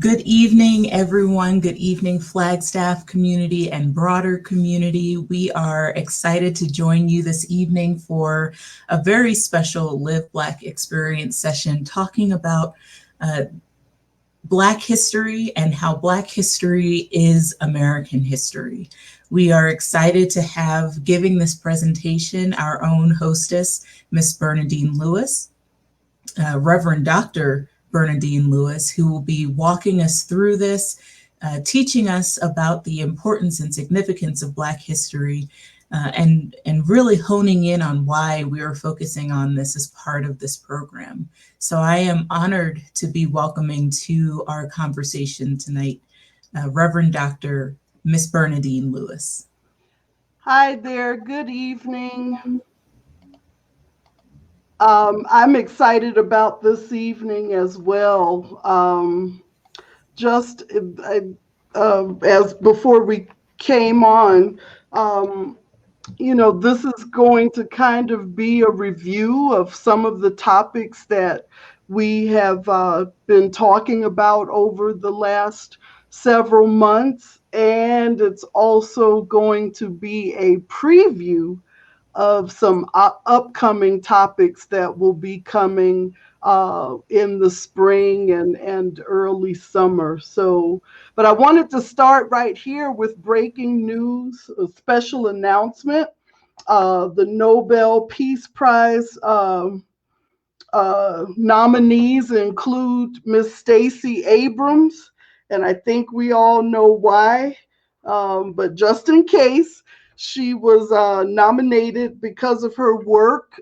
Good evening, everyone. Good evening, Flagstaff community and broader community. We are excited to join you this evening for a very special Live Black Experience session talking about Black history and how Black history is American history. We are excited to have giving this presentation our own hostess, Miss Bernadine Lewis, Reverend Dr. Bernadine Lewis, who will be walking us through this, teaching us about the importance and significance of Black history, and really honing in on why we are focusing on this as part of this program. So I am honored to be welcoming to our conversation tonight, Reverend Dr. Miss Bernadine Lewis. Hi there, good evening. I'm excited about this evening as well. As before we came on, this is going to kind of be a review of some of the topics that we have been talking about over the last several months. And it's also going to be a preview of some upcoming topics that will be coming in the spring and early summer. But I wanted to start right here with breaking news, a special announcement. The Nobel Peace Prize nominees include Miss Stacey Abrams, and I think we all know why, but just in case, she was nominated because of her work,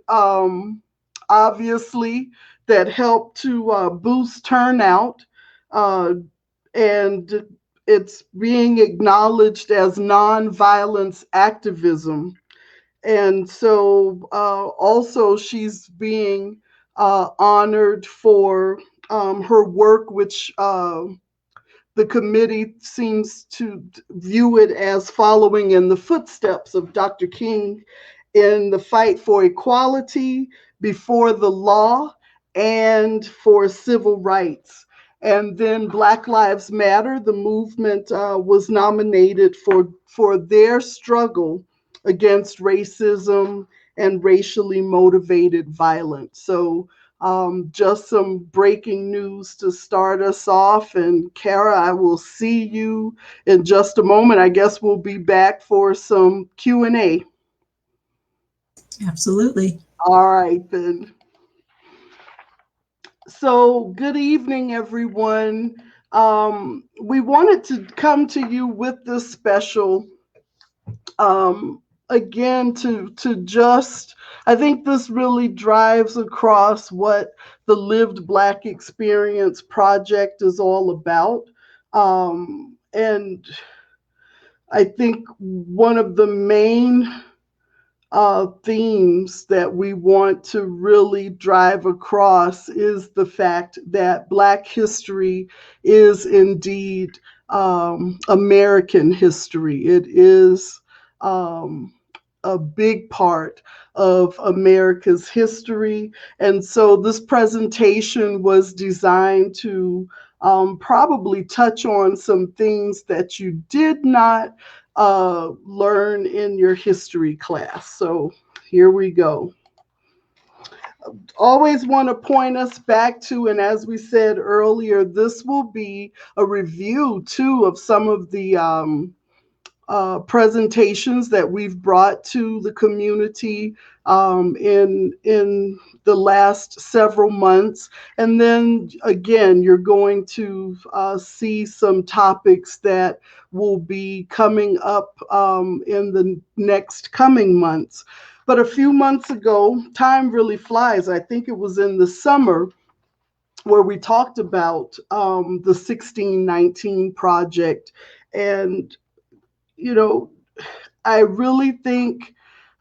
obviously, that helped to boost turnout, and it's being acknowledged as nonviolence activism. And so also she's being honored for her work, which the committee seems to view it as following in the footsteps of Dr. King in the fight for equality before the law and for civil rights. And then Black Lives Matter, the movement, was nominated for their struggle against racism and racially motivated violence. So just some breaking news to start us off. And Khara, I will see you in just a moment. I guess we'll be back for some Q&A. Absolutely. All right, then. So good evening, everyone. We wanted to come to you with this special, again, to just, I think this really drives across what the Lived Black Experience Project is all about. And I think one of the main themes that we want to really drive across is the fact that Black history is indeed American history. It is a big part of America's history. And so this presentation was designed to probably touch on some things that you did not learn in your history class. So here we go. Always want to point us back to, and as we said earlier, this will be a review too of some of the presentations that we've brought to the community in the last several months. And then again, you're going to see some topics that will be coming up in the next coming months. But a few months ago, time really flies. I think it was in the summer where we talked about the 1619 project. And I really think,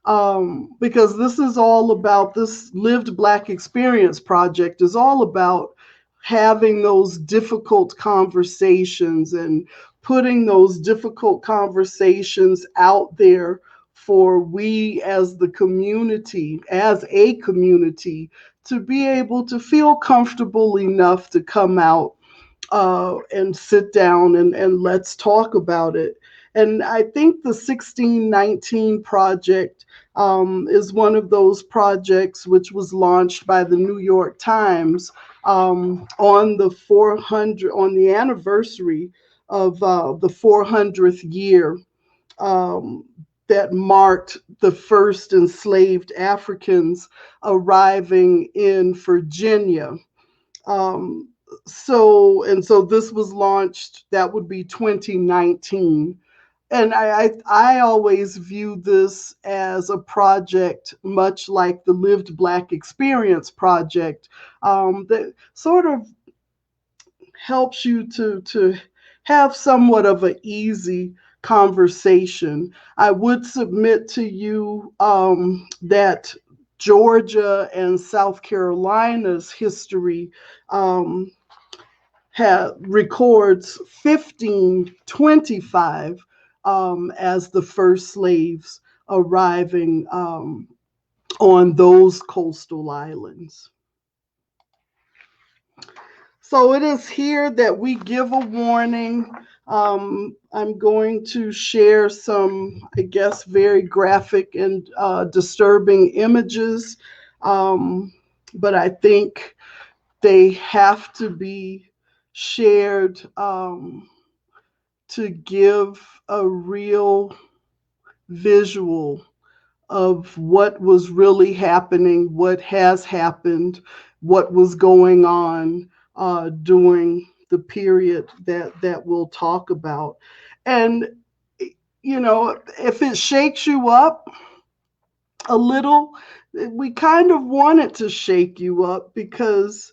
because this is all about, this Lived Black Experience Project is all about having those difficult conversations and putting those difficult conversations out there for we as the community, as a community, to be able to feel comfortable enough to come out and sit down and let's talk about it. And I think the 1619 project is one of those projects which was launched by the New York Times on the anniversary of the 400th year um, that marked the first enslaved Africans arriving in Virginia. Um, so this was launched, that would be 2019. And I always view this as a project much like the Lived Black Experience project, that sort of helps you to have somewhat of an easy conversation. I would submit to you that Georgia and South Carolina's history um, records 1525 as the first slaves arriving on those coastal islands. So it is here that we give a warning. I'm going to share some, I guess, very graphic and disturbing images, but I think they have to be shared to give a real visual of what was really happening, what has happened, what was going on during the period that we'll talk about. And, you know, if it shakes you up a little, we kind of want it to shake you up, because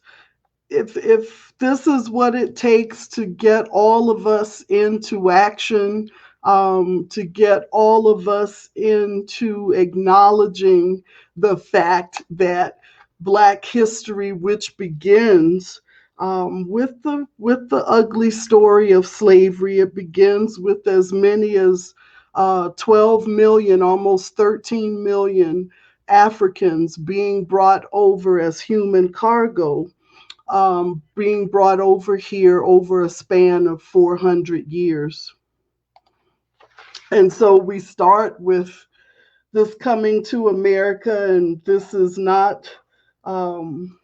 if this is what it takes to get all of us into action, to get all of us into acknowledging the fact that Black history, which begins with the ugly story of slavery, it begins with as many as 12 million, almost 13 million Africans being brought over as human cargo, being brought over here over a span of 400 years. And so we start with this coming to America, and this is not um,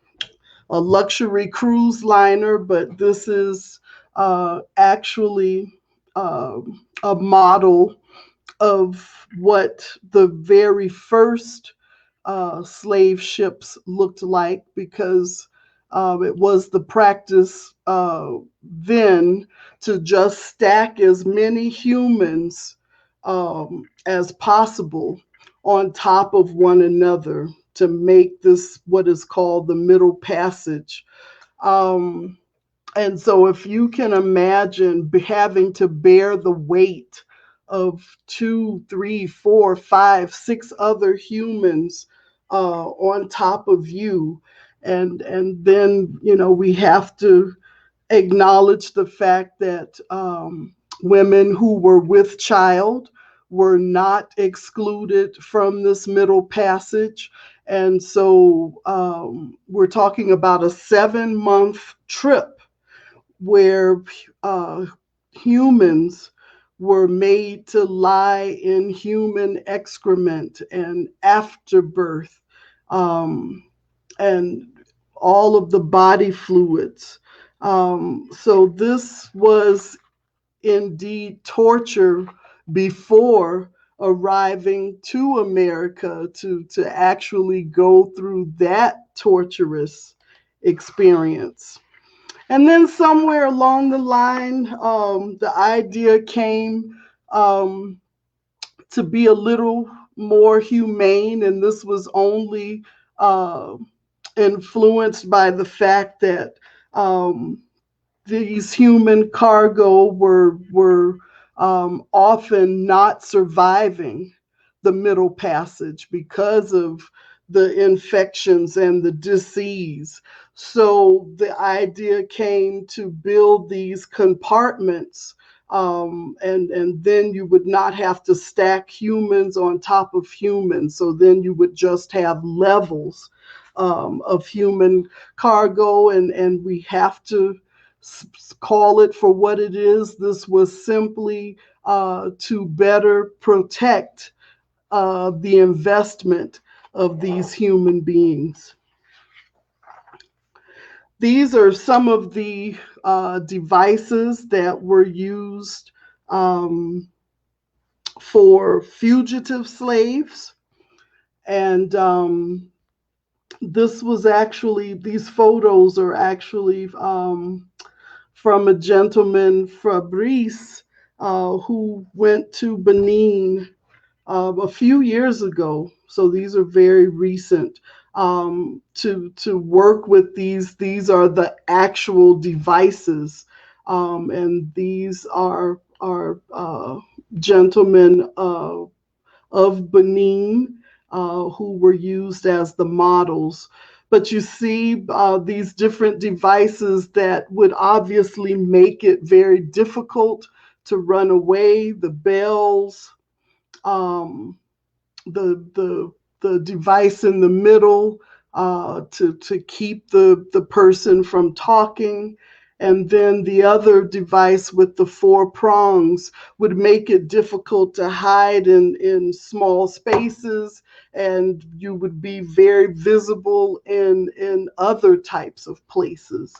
a luxury cruise liner, but this is actually a model of what the very first slave ships looked like, because it was the practice then to just stack as many humans as possible on top of one another to make this what is called the Middle Passage. Um, and so, if you can imagine having to bear the weight of two, three, four, five, six other humans on top of you, and then we have to acknowledge the fact that women who were with child were not excluded from this Middle Passage. And so we're talking about a 7-month trip where uh, humans were made to lie in human excrement and afterbirth, and all of the body fluids. So this was indeed torture before arriving to America, to actually go through that torturous experience. And then somewhere along the line, the idea came to be a little more humane, and this was only uh, influenced by the fact that these human cargo were often not surviving the Middle Passage because of the infections and the disease. So the idea came to build these compartments, and then you would not have to stack humans on top of humans. So then you would just have levels of human cargo, and we have to call it for what it is. This was simply to better protect the investment of these human beings. These are some of the devices that were used um, for fugitive slaves. And these photos are actually from a gentleman, Fabrice, who went to Benin a few years ago. So these are very recent. To work with these. These are the actual devices, and these are gentlemen of Benin who were used as the models. But you see these different devices that would obviously make it very difficult to run away. The bells, um, the device in the middle to keep the person from talking. And then the other device with the four prongs would make it difficult to hide in small spaces, and you would be very visible in other types of places.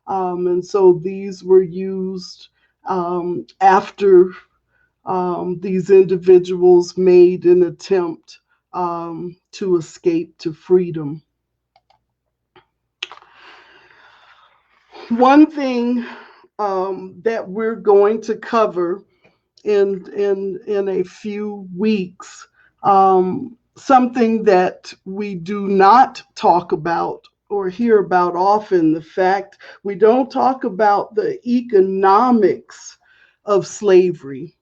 And so these were used after these individuals made an attempt to escape to freedom. One thing that we're going to cover in a few weeks, something that we do not talk about or hear about often, the fact we don't talk about the economics of slavery.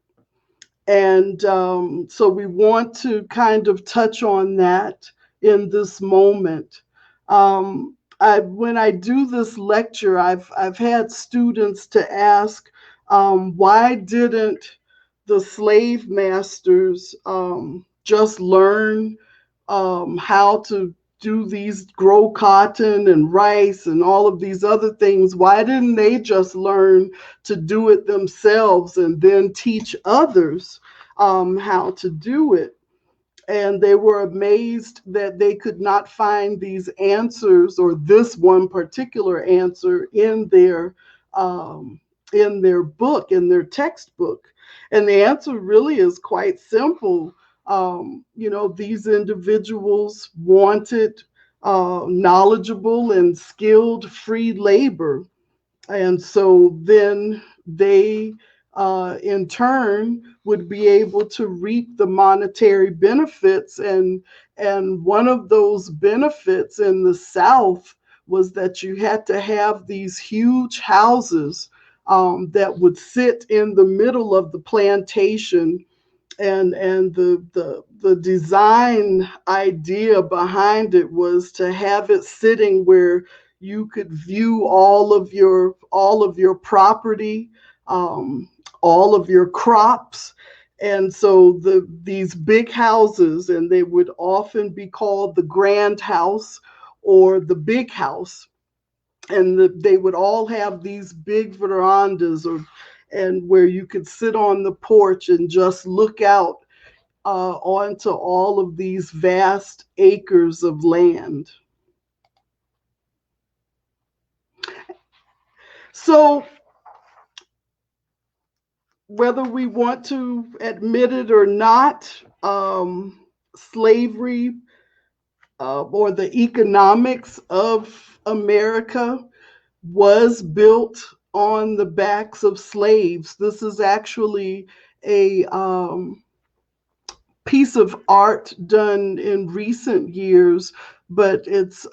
And so we want to kind of touch on that in this moment. When I do this lecture, I've had students to ask, why didn't the slave masters just learn how to grow cotton and rice and all of these other things? Why didn't they just learn to do it themselves and then teach others how to do it? And they were amazed that they could not find these answers, or this one particular answer, in their book, in their textbook. And the answer really is quite simple. These individuals wanted knowledgeable and skilled free labor. And so then they, in turn, would be able to reap the monetary benefits. And one of those benefits in the South was that you had to have these huge houses that would sit in the middle of the plantation. And the design idea behind it was to have it sitting where you could view all of your property, um, all of your crops. And so these big houses, and they would often be called the grand house or the big house, and they would all have these big verandas, and where you could sit on the porch and just look out onto all of these vast acres of land. So whether we want to admit it or not, slavery or the economics of America was built on the backs of slaves. This is actually a piece of art done in recent years, but it's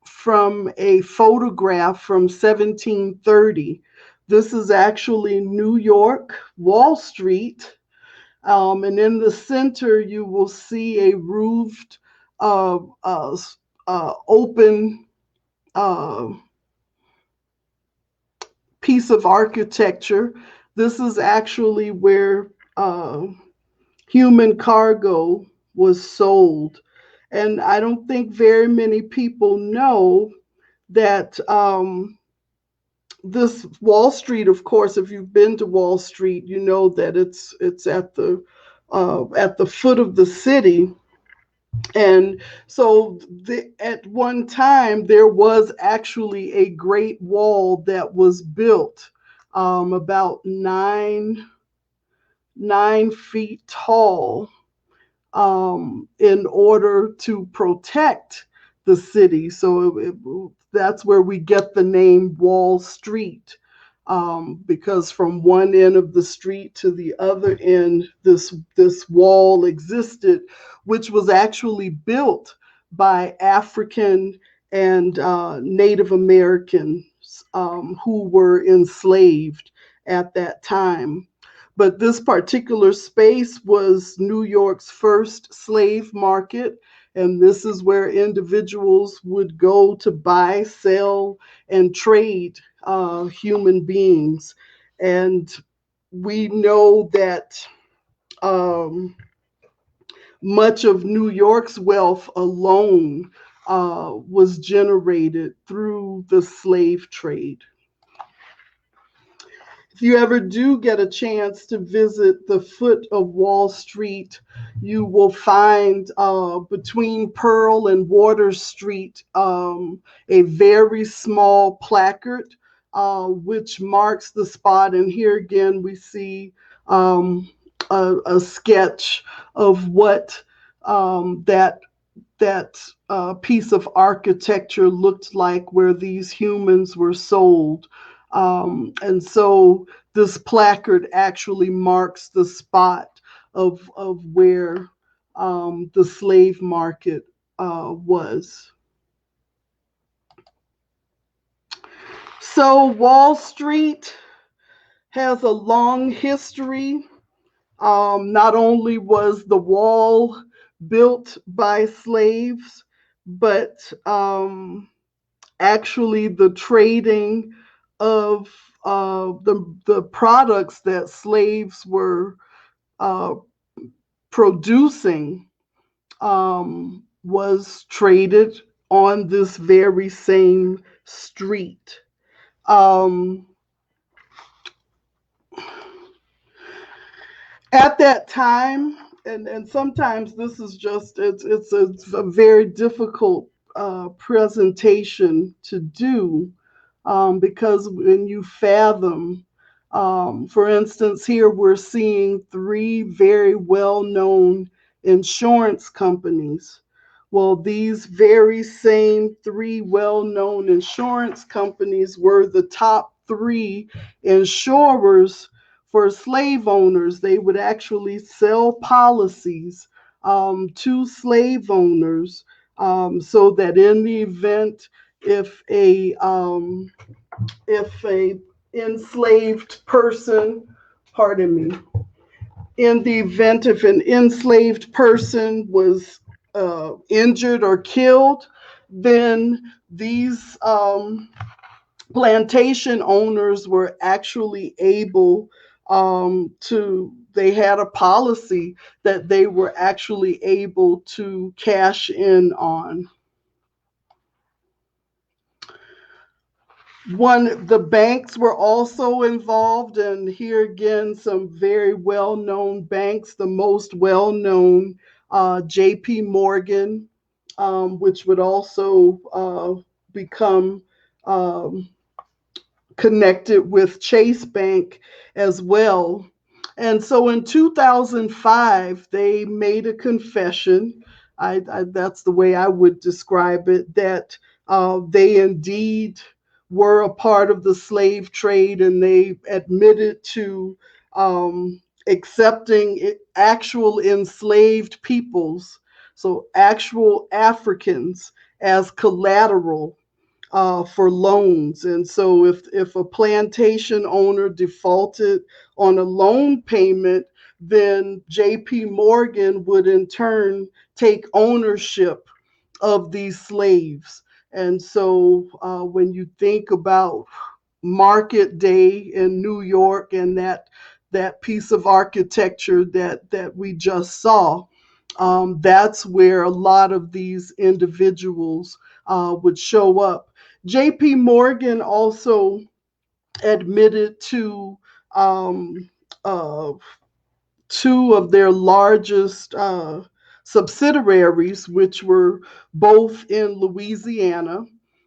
from a photograph from 1730. This is actually New York, Wall Street. And in the center, you will see a roofed, open piece of architecture. This is actually where human cargo was sold. And I don't think very many people know that this Wall Street, of course, if you've been to Wall Street, you know that it's at the foot of the city. And so at one time, there was actually a great wall that was built about 9 feet tall in order to protect the city. So that's where we get the name Wall Street, because from one end of the street to the other end, this wall existed, which was actually built by African and Native Americans who were enslaved at that time. But this particular space was New York's first slave market. And this is where individuals would go to buy, sell, and trade human beings. And we know that um, much of New York's wealth alone was generated through the slave trade. If you ever do get a chance to visit the foot of Wall Street, you will find between Pearl and Water Street a very small placard which marks the spot. And here again, we see a sketch of what that piece of architecture looked like where these humans were sold. And so this placard actually marks the spot of where the slave market was. So Wall Street has a long history. Not only was the wall built by slaves, but actually the trading of the products that slaves were uh, producing was traded on this very same street. Um, at that time, and sometimes this is just it's a very difficult presentation to do, because when you fathom, for instance, here we're seeing three very well-known insurance companies. Well, these very same three well-known insurance companies were the top three insurers for slave owners. They would actually sell policies to slave owners, so that in the event if a if a enslaved person, pardon me, in the event if an enslaved person was injured or killed, then these plantation owners were actually able they had a policy that they were actually able to cash in on. The banks were also involved, and here again, some very well-known banks. The most well-known, J.P. Morgan, which would also become um, connected with Chase Bank as well. And so in 2005, they made a confession. That's the way I would describe it, that they indeed were a part of the slave trade, and they admitted to accepting actual enslaved peoples, so actual Africans, as collateral for loans. And so if a plantation owner defaulted on a loan payment, then JP Morgan would in turn take ownership of these slaves. And so when you think about Market Day in New York and that piece of architecture that we just saw, that's where a lot of these individuals would show up. JP Morgan also admitted to um, uh, two of their largest subsidiaries, which were both in Louisiana.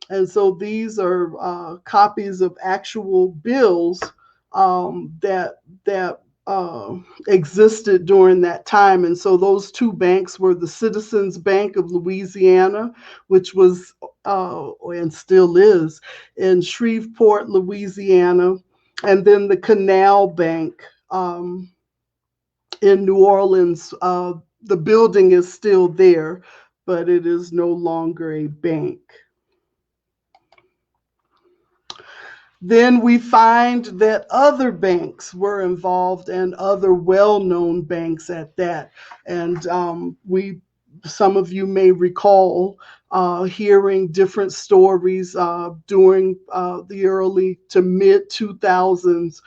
And so these are copies of actual bills that existed during that time. And so those two banks were the Citizens Bank of Louisiana, which was and still is in Shreveport, Louisiana, and then the Canal Bank in New Orleans. The building is still there, but it is no longer a bank. Then we find that other banks were involved and other well-known banks at that. And some of you may recall hearing different stories during the early to mid 2000s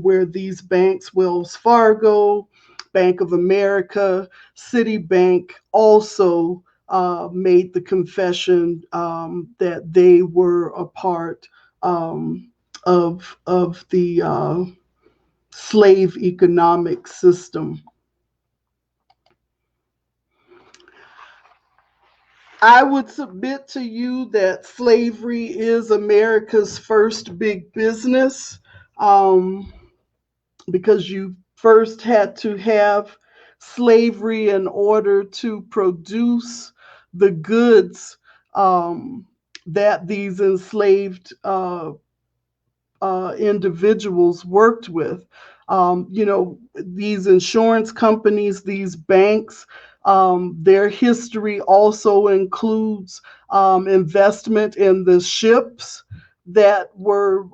where these banks, Wells Fargo, Bank of America, Citibank, also made the confession that they were a part of the slave economic system. I would submit to you that slavery is America's first big business, um, because you first had to have slavery in order to produce the goods that these enslaved individuals worked with. These insurance companies, these banks, their history also includes investment in the ships that were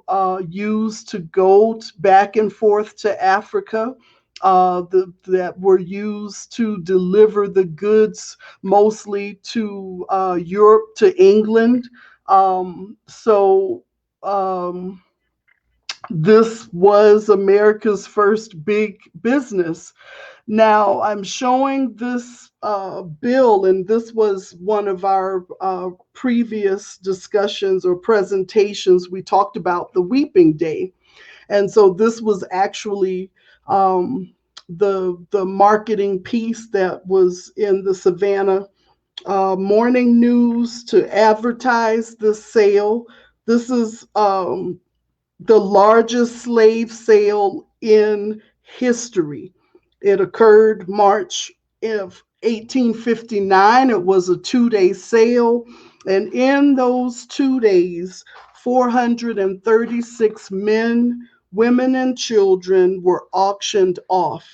used to go back and forth to Africa. That were used to deliver the goods mostly to Europe, to England. So this was America's first big business. Now, I'm showing this bill, and this was one of our previous discussions or presentations. We talked about the Weeping Day. And so this was actually the marketing piece that was in the Savannah Morning News to advertise this sale. This is the largest slave sale in history. It occurred March of 1859. It was a 2-day sale. And in those 2 days, 436 men, women, and children were auctioned off.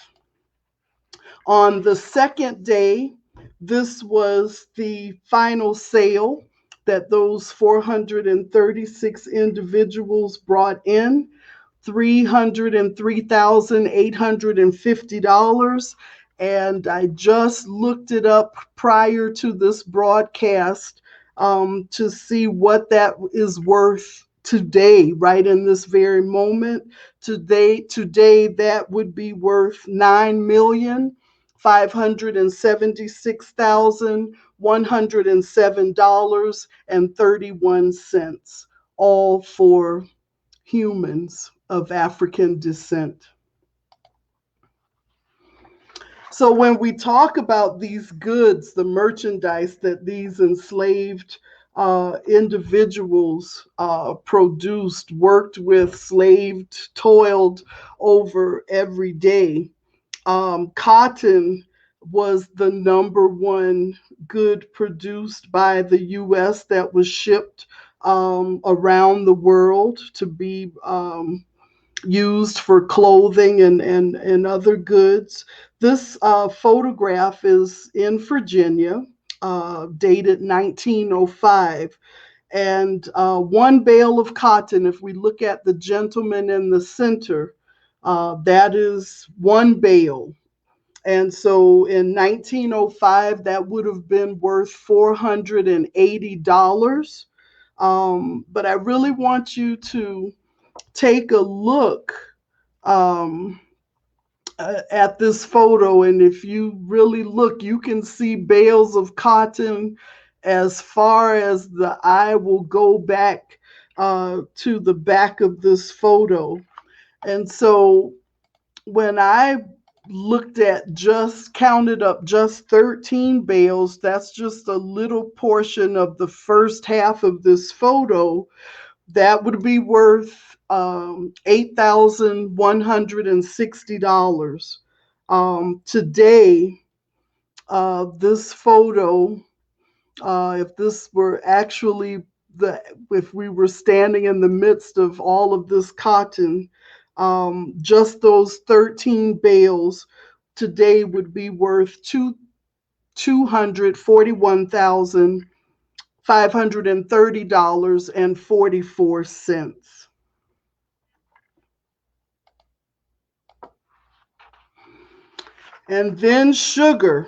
On the second day, this was the final sale that those 436 individuals brought in, $303,850. And I just looked it up prior to this broadcast to see what that is worth today, right in this very moment. Today that would be worth $9,576,107.31, all for humans of African descent. So when we talk about these goods, the merchandise that these enslaved individuals produced, worked with, slaved, toiled over every day, cotton was the number one good produced by the U.S. that was shipped around the world to be used for clothing and other goods. This photograph is in Virginia, dated 1905. And one bale of cotton, if we look at the gentleman in the center, that is one bale. And so in 1905, that would have been worth $480. But I really want you to take a look um, at this photo. And if you really look, you can see bales of cotton as far as the eye will go back to the back of this photo. And so when I counted up just 13 bales, that's just a little portion of the first half of this photo, that would be worth $8,160. Today, this photo, if this were actually if we were standing in the midst of all of this cotton, just those 13 bales today would be worth $241,530.44. And then sugar,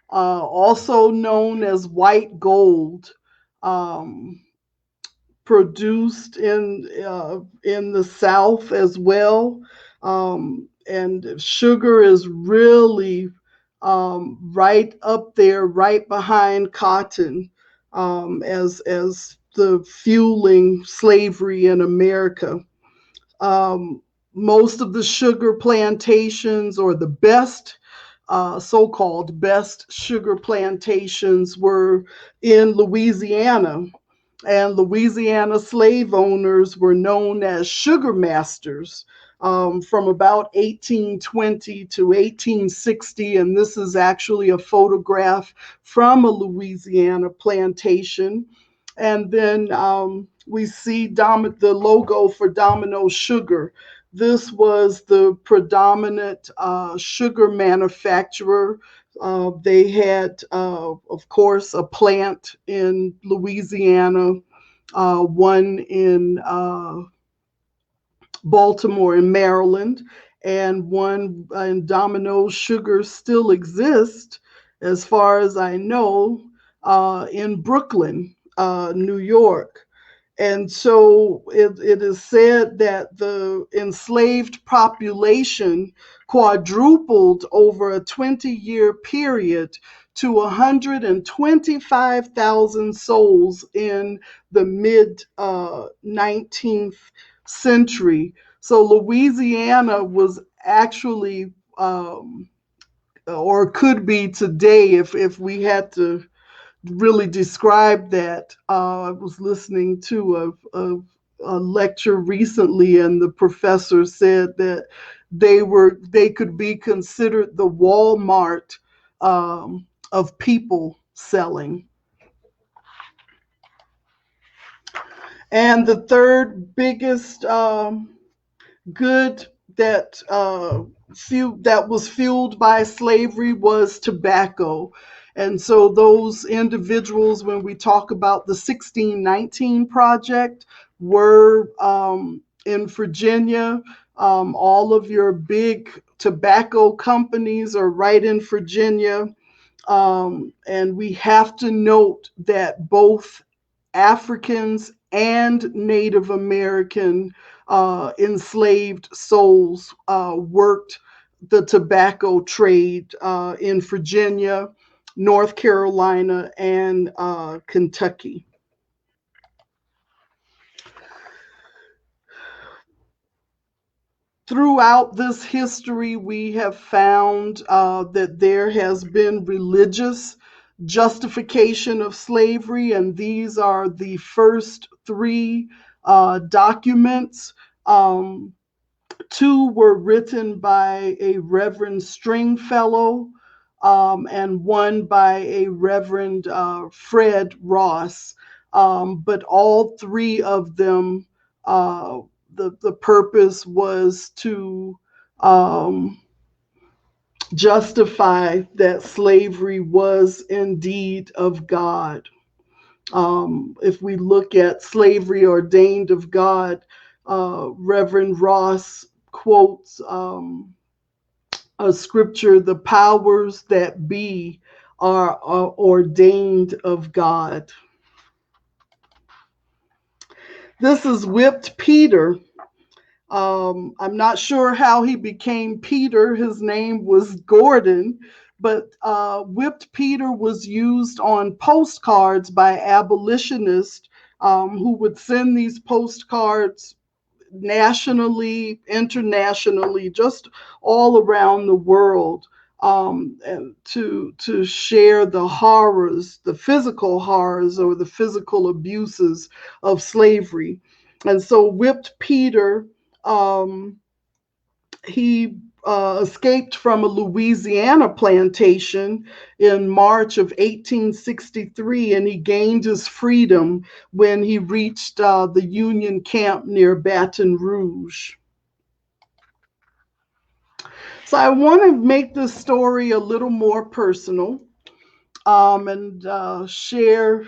also known as white gold, um, produced in the South as well. And sugar is really right up there, right behind cotton, as the fueling slavery in America. Um, Most of the sugar plantations, or the best so-called best sugar plantations, were in Louisiana, and Louisiana slave owners were known as sugar masters from about 1820 to 1860. And this is actually a photograph from a Louisiana plantation. And then we see the logo for Domino Sugar. This was the predominant sugar manufacturer. They had, of course, a plant in Louisiana, one in Baltimore and Maryland, and one in Domino. Sugar still exists, as far as I know, in Brooklyn, New York. And so it is said that the enslaved population quadrupled over a 20-year period to 125,000 souls in the mid 19th century. So Louisiana was actually, or could be today, if we had to really describe that. I was listening to a lecture recently, and the professor said that they could be considered the Walmart of people selling. And the third biggest good that was fueled by slavery was tobacco. And so those individuals, when we talk about the 1619 Project, were in Virginia. All of your big tobacco companies are right in Virginia. And we have to note that both Africans and Native American enslaved souls worked the tobacco trade in Virginia, North Carolina, and Kentucky. Throughout this history, we have found that there has been religious justification of slavery, and these are the first three documents. Two were written by a Reverend Stringfellow, and one by a Reverend Fred Ross. But all three of them, the purpose was to justify that slavery was indeed of God. If we look at slavery ordained of God, Reverend Ross quotes a scripture: the powers that be are ordained of God. This is Whipped Peter. I'm not sure how he became Peter. His name was Gordon, but Whipped Peter was used on postcards by abolitionists who would send these postcards nationally, internationally, just all around the world, and to share the horrors, the physical horrors or the physical abuses of slavery. And so Whipped Peter, um, he escaped from a Louisiana plantation in March of 1863, and he gained his freedom when he reached the Union camp near Baton Rouge. So I want to make this story a little more personal, and share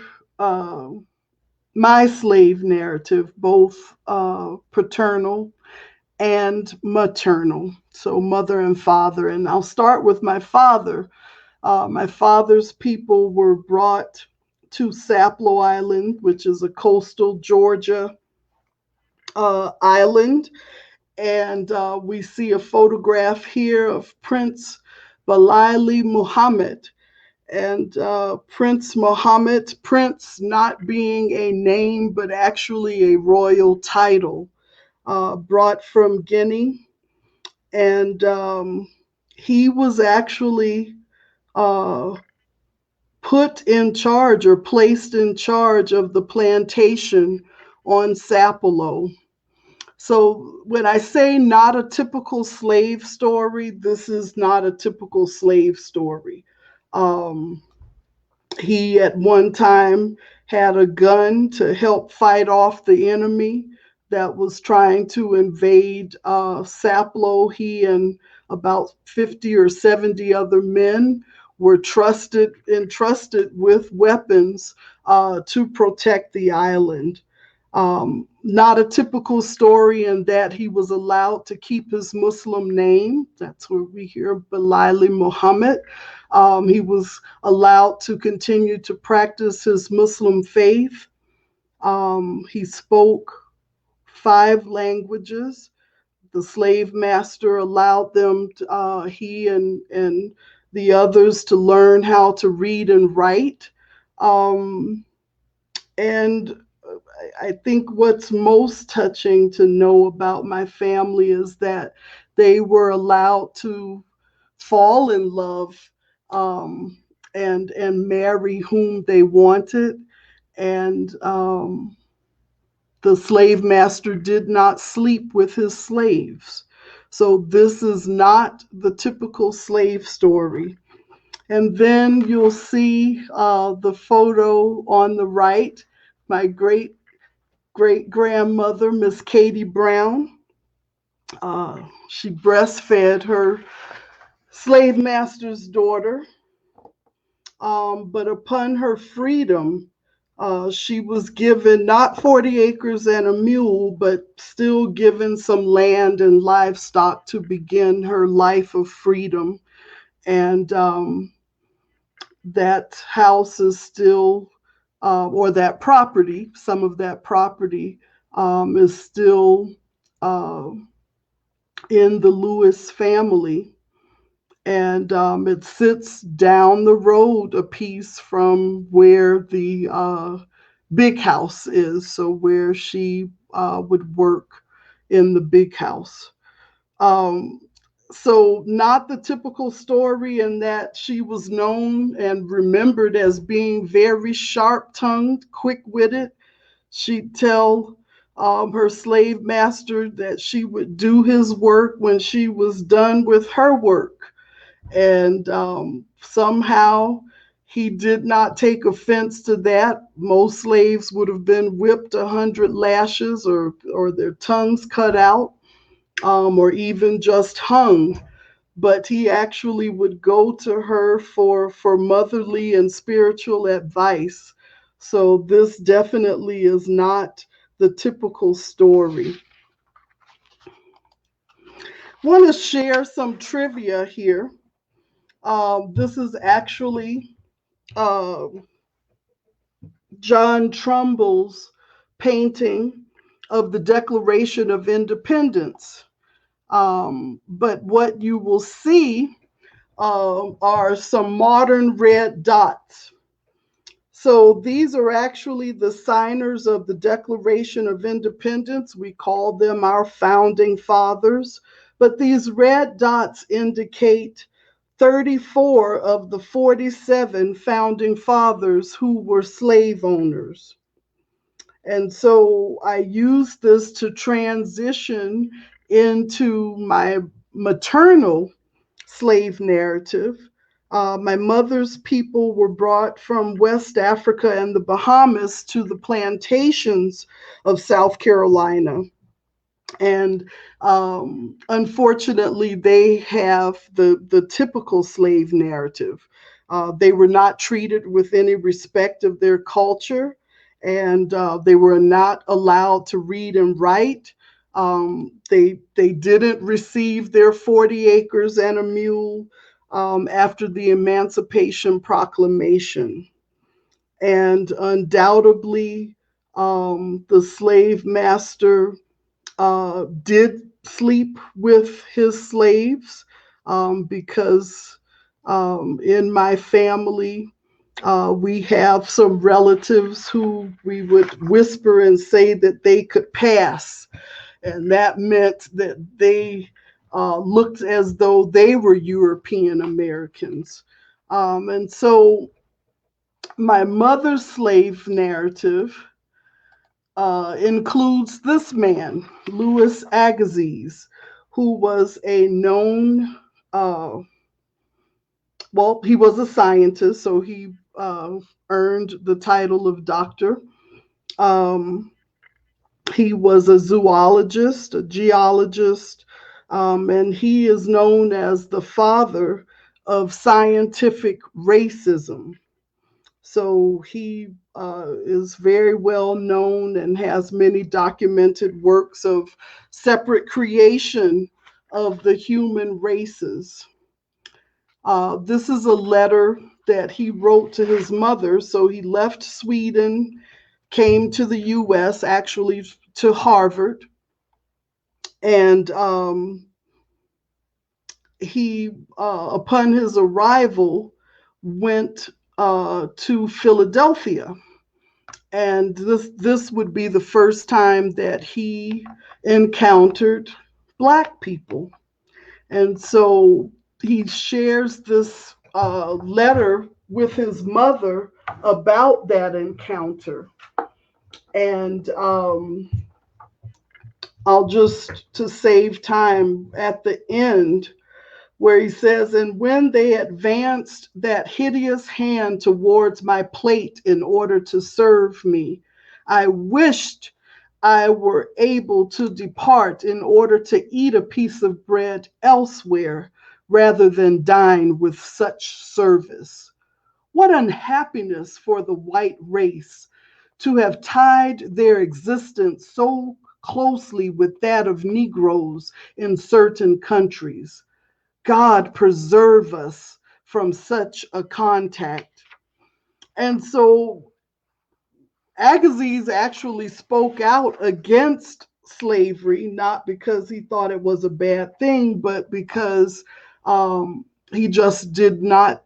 my slave narrative, both paternal and maternal, so mother and father. And I'll start with my father. My father's people were brought to Sapelo Island, which is a coastal Georgia island. And we see a photograph here of Prince Balali Muhammad. And Prince Muhammad, Prince not being a name, but actually a royal title, brought from Guinea. And he was actually uh, put in charge or placed in charge of the plantation on Sapelo. So when I say not a typical slave story, this is not a typical slave story. Um, he at one time had a gun to help fight off the enemy that was trying to invade Sapelo. He and about 50 or 70 other men were entrusted with weapons to protect the island. Not a typical story in that he was allowed to keep his Muslim name. That's where we hear Balali Muhammad. He was allowed to continue to practice his Muslim faith. He spoke 5 languages. The slave master allowed them, he and the others, to learn how to read and write. Um, and I think what's most touching to know about my family is that they were allowed to fall in love, um, and marry whom they wanted. And the slave master did not sleep with his slaves. So this is not the typical slave story. And then you'll see the photo on the right, my great grandmother, Miss Katie Brown. She breastfed her slave master's daughter, but upon her freedom, she was given not 40 acres and a mule, but still given some land and livestock to begin her life of freedom. And that house is still, or that property, some of that property is still uh, in the Lewis family. And it sits down the road a piece from where the big house is, so where she would work in the big house. Um, so not the typical story in that she was known and remembered as being very sharp-tongued, quick-witted. She'd tell her slave master that she would do his work when she was done with her work. And somehow he did not take offense to that. Most slaves would have been whipped 100 lashes, or their tongues cut out, or even just hung. But he actually would go to her for motherly and spiritual advice. So this definitely is not the typical story. I want to share some trivia here. This is actually uh, John Trumbull's painting of the Declaration of Independence. But what you will see are some modern red dots. So these are actually the signers of the Declaration of Independence. We call them our founding fathers. But these red dots indicate 34 of the 47 founding fathers who were slave owners. And so I use this to transition into my maternal slave narrative. My mother's people were brought from West Africa and the Bahamas to the plantations of South Carolina. And unfortunately, they have the typical slave narrative. They were not treated with any respect of their culture, and they were not allowed to read and write. They didn't receive their 40 acres and a mule after the Emancipation Proclamation. And undoubtedly, the slave master did sleep with his slaves because in my family, we have some relatives who we would whisper and say that they could pass. And that meant that they looked as though they were European Americans. And so my mother's slave narrative includes this man, Louis Agassiz, who was a known, well, he was a scientist, so he earned the title of doctor. Um, he was a zoologist, a geologist, and he is known as the father of scientific racism. So he is very well known and has many documented works of separate creation of the human races. This is a letter that he wrote to his mother. So he left Sweden, came to the US, actually to Harvard, and he, upon his arrival, went to Philadelphia. And this would be the first time that he encountered Black people. And so he shares this letter with his mother about that encounter. And I'll just, to save time at the end, where he says, and when they advanced that hideous hand towards my plate in order to serve me, I wished I were able to depart in order to eat a piece of bread elsewhere rather than dine with such service. What unhappiness for the white race to have tied their existence so closely with that of Negroes in certain countries. God preserve us from such a contact. And so Agassiz actually spoke out against slavery, not because he thought it was a bad thing, but because he just did not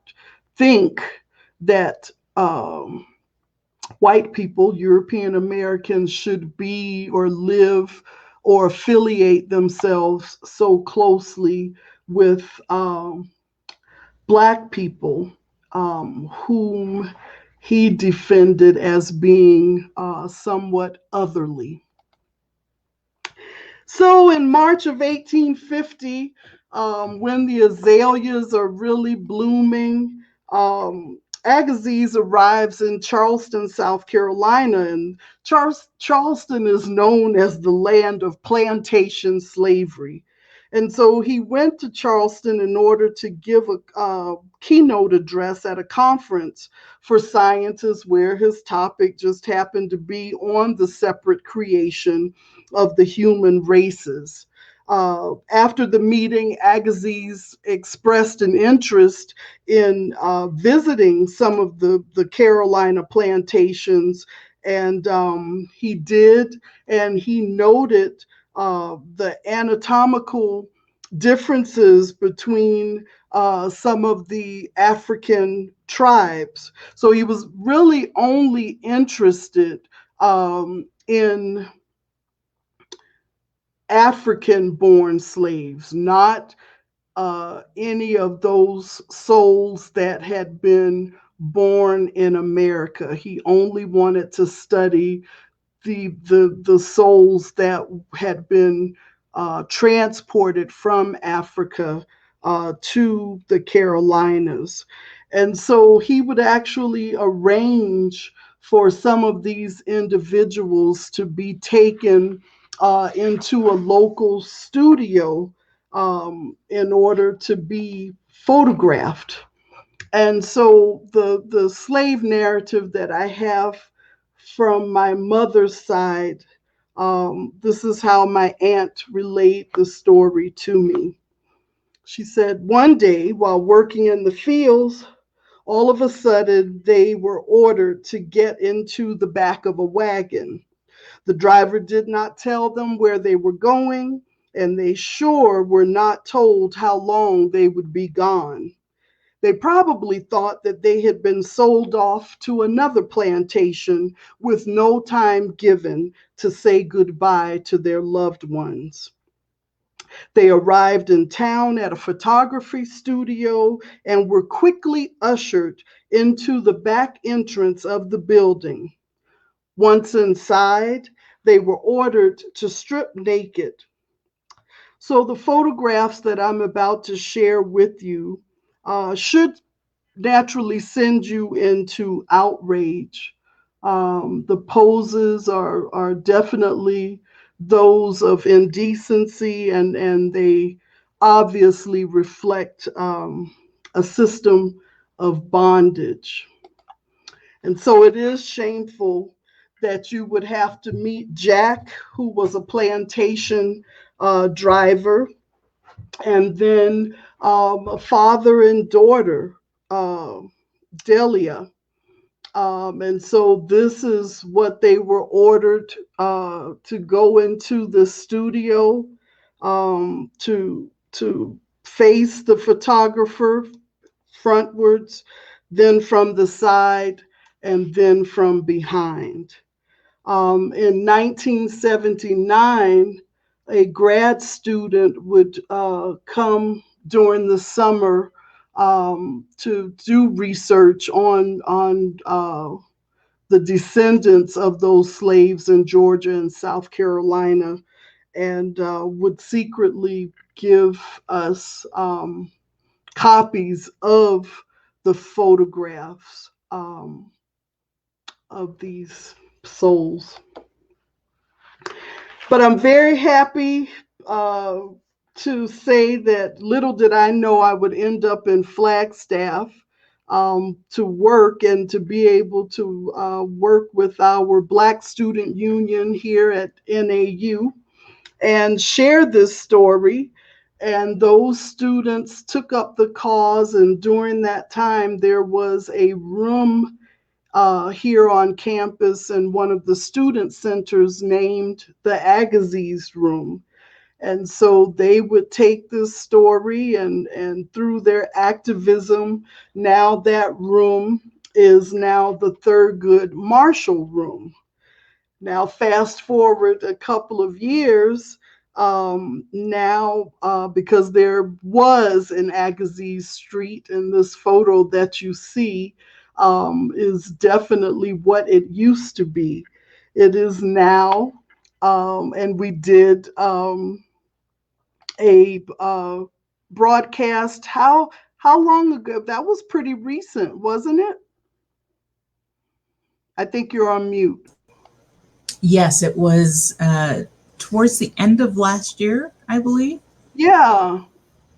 think that white people, European Americans, should be or live or affiliate themselves so closely with Black people, whom he defended as being somewhat otherly. So in March of 1850, when the azaleas are really blooming, Agassiz arrives in Charleston, South Carolina, and Charleston is known as the land of plantation slavery. And so he went to Charleston in order to give a keynote address at a conference for scientists where his topic just happened to be on the separate creation of the human races. After the meeting, Agassiz expressed an interest in visiting some of the Carolina plantations, and he did, and he noted the anatomical differences between some of the African tribes. So he was really only interested in African born slaves, not any of those souls that had been born in America. He only wanted to study the souls that had been transported from Africa to the Carolinas. And so he would actually arrange for some of these individuals to be taken into a local studio in order to be photographed. And so the slave narrative that I have from my mother's side, this is how my aunt relayed the story to me. She said one day while working in the fields, all of a sudden they were ordered to get into the back of a wagon. The driver did not tell them where they were going, and they sure were not told how long they would be gone. They probably thought that they had been sold off to another plantation with no time given to say goodbye to their loved ones. They arrived in town at a photography studio and were quickly ushered into the back entrance of the building. Once inside, they were ordered to strip naked. So, the photographs that I'm about to share with you should naturally send you into outrage. The poses are definitely those of indecency, and they obviously reflect a system of bondage. And so it is shameful that you would have to meet Jack, who was a plantation driver, and then a father and daughter, uh, Delia. And so this is what they were ordered to go into the studio to face the photographer frontwards, then from the side, and then from behind. In 1979, a grad student would come during the summer to do research on the descendants of those slaves in Georgia and South Carolina, and would secretly give us copies of the photographs of these souls. But I'm very happy uh, to say that little did I know I would end up in Flagstaff to work and to be able to work with our Black Student Union here at NAU and share this story. And those students took up the cause, and during that time, there was a room here on campus in one of the student centers named the Agassiz Room. And so they would take this story and through their activism, now that room is now the Thurgood Marshall Room. Now, fast forward a couple of years, now because there was an Agassiz Street, and this photo that you see is definitely what it used to be. It is now, and we did a broadcast. How long ago? That was pretty recent, wasn't it? I think you're on mute. Yes, it was towards the end of last year, I believe. Yeah.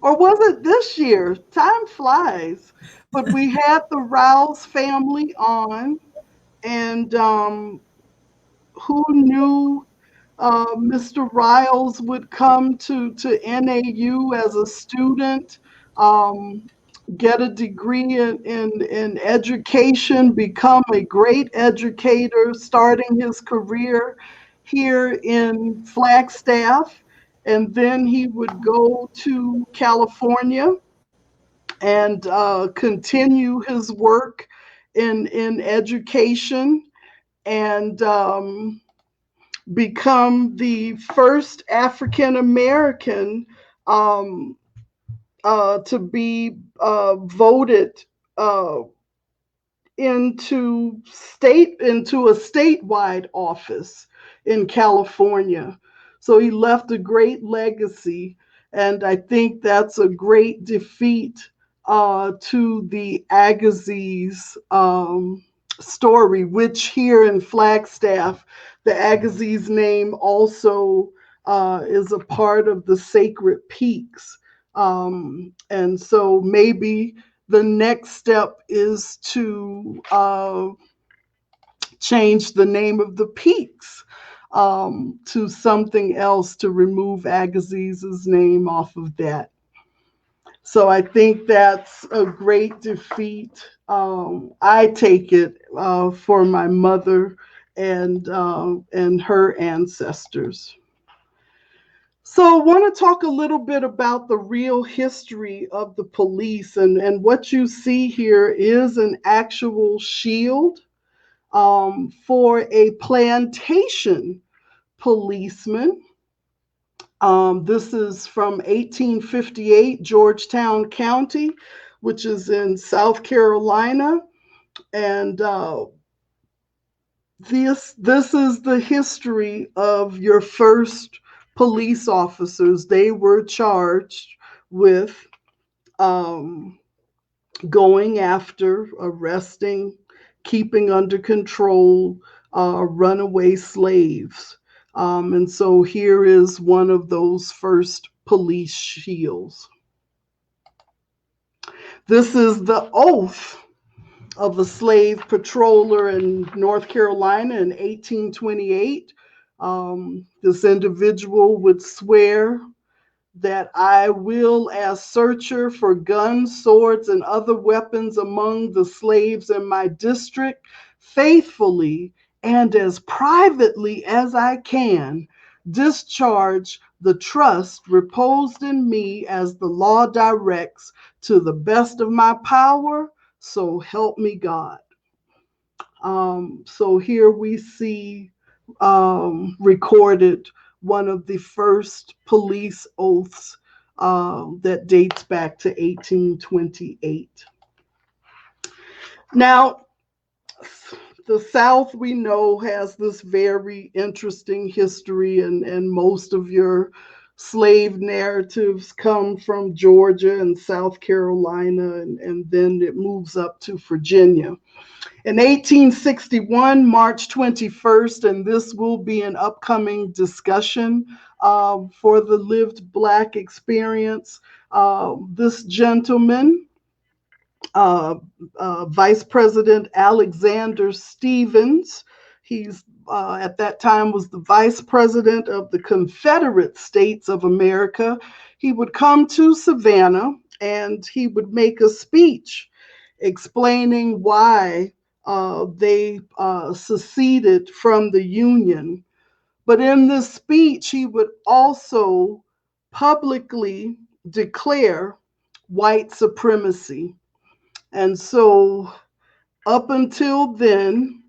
Or was it this year? Time flies. But we had the Rouse family on, and who knew Mr. Riles would come to NAU as a student, um, get a degree in education, become a great educator, starting his career here in Flagstaff. And then he would go to California and continue his work in education, and become the first African American um, to be voted uh, into a statewide office in California. So he left a great legacy, and I think that's a great defeat to the Agassiz story, which here in Flagstaff, the Agassiz name also is a part of the Sacred Peaks. And so maybe the next step is to change the name of the peaks to something else, to remove Agassiz's name off of that. So I think that's a great defeat. I take it for my mother and her ancestors. So I want to talk a little bit about the real history of the police. And what you see here is an actual shield for a plantation policeman. This is from 1858, Georgetown County, which is in South Carolina. And this is the history of your first police officers. They were charged with um, going after, arresting, keeping under control runaway slaves. And so here is one of those first police shields. This is the oath of a slave patroller in North Carolina in 1828. This individual would swear that I will, as searcher for guns, swords, and other weapons among the slaves in my district, faithfully and as privately as I can, discharge the trust reposed in me as the law directs to the best of my power, so help me God. So here we see recorded one of the first police oaths that dates back to 1828. Now, the South, we know, has this very interesting history, and most of your slave narratives come from Georgia and South Carolina, and then it moves up to Virginia. In 1861, March 21st, and this will be an upcoming discussion for the lived Black experience, this gentleman, uh, Vice President Alexander Stevens, he's at that time was the Vice President of the Confederate States of America. He would come to Savannah and he would make a speech explaining why they seceded from the Union. But in this speech, he would also publicly declare white supremacy. And so, up until then,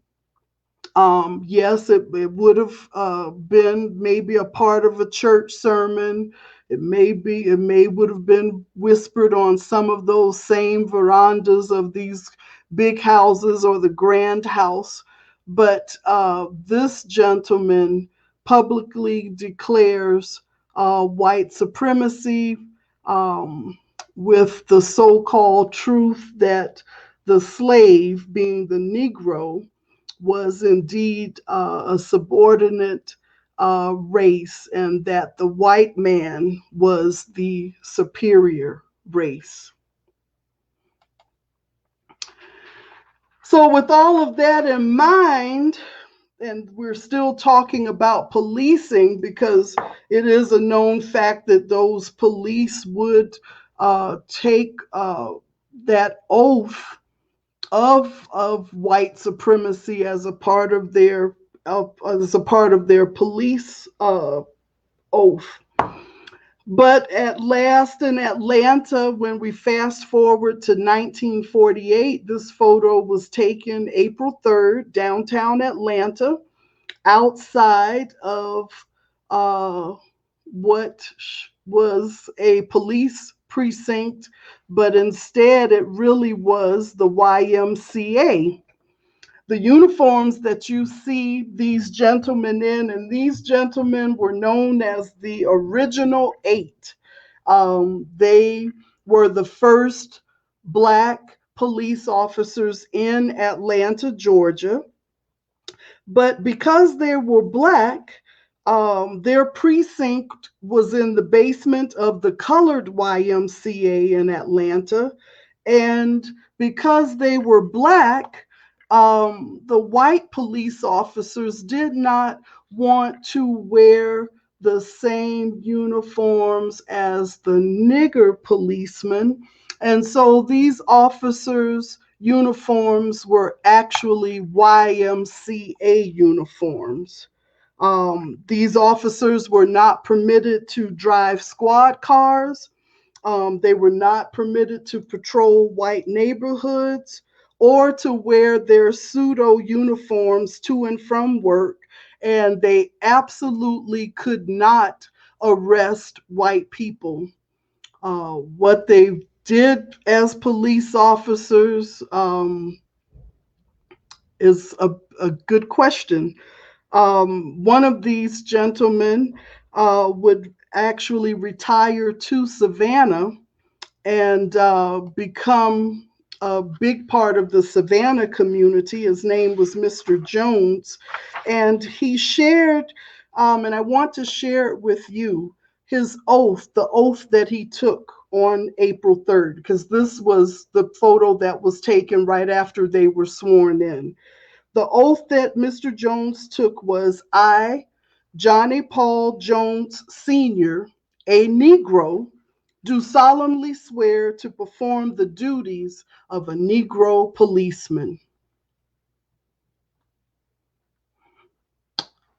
yes, it would have been maybe a part of a church sermon. It may would have been whispered on some of those same verandas of these big houses or the grand house. But this gentleman publicly declares white supremacy, with the so-called truth that the slave, being the Negro, was indeed a subordinate race, and that the white man was the superior race. So, with all of that in mind, and we're still talking about policing because it is a known fact that those police would take that oath of white supremacy as a part of their police oath. But at last in Atlanta, when we fast forward to 1948, this photo was taken April 3rd, downtown Atlanta, outside of uh, what was a police precinct, but instead it really was the YMCA. The uniforms that you see these gentlemen in, and these gentlemen were known as the original eight. They were the first Black police officers in Atlanta, Georgia. But because they were Black, their precinct was in the basement of the colored YMCA in Atlanta. And because they were Black, the white police officers did not want to wear the same uniforms as the nigger policemen. And so these officers' uniforms were actually YMCA uniforms. These officers were not permitted to drive squad cars. They were not permitted to patrol white neighborhoods or to wear their pseudo uniforms to and from work. And they absolutely could not arrest white people. What they did as police officers is a good question. One of these gentlemen would actually retire to Savannah and become a big part of the Savannah community. His name was Mr. Jones. And he shared, and I want to share it with you, his oath, the oath that he took on April 3rd, because this was the photo that was taken right after they were sworn in. The oath that Mr. Jones took was, I, Johnny Paul Jones Sr., a Negro, do solemnly swear to perform the duties of a Negro policeman.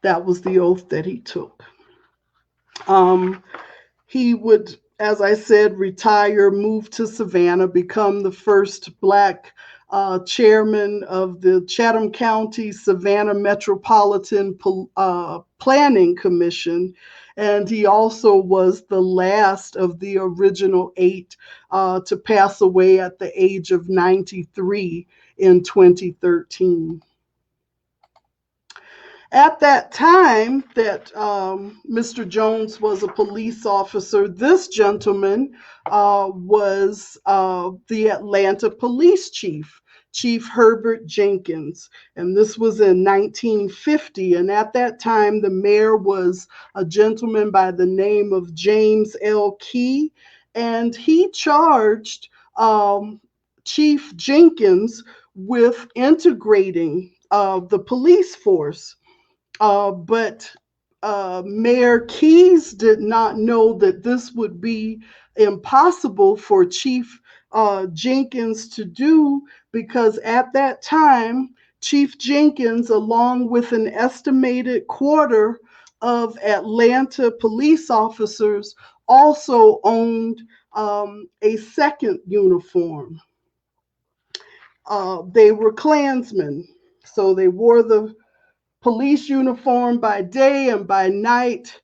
That was the oath that he took. He would, as I said, retire, move to Savannah, become the first Black chairman of the Chatham County Savannah Metropolitan Planning Commission. And he also was the last of the original eight to pass away at the age of 93 in 2013. At that time that Mr. Jones was a police officer, this gentleman was the Atlanta police chief, Chief Herbert Jenkins. And this was in 1950. And at that time, the mayor was a gentleman by the name of James L. Key. And he charged Chief Jenkins with integrating the police force. But Mayor Keyes did not know that this would be impossible for Chief Jenkins to do, because at that time, Chief Jenkins, along with an estimated quarter of Atlanta police officers, also owned a second uniform. They were Klansmen, so they wore the police uniform by day, and by night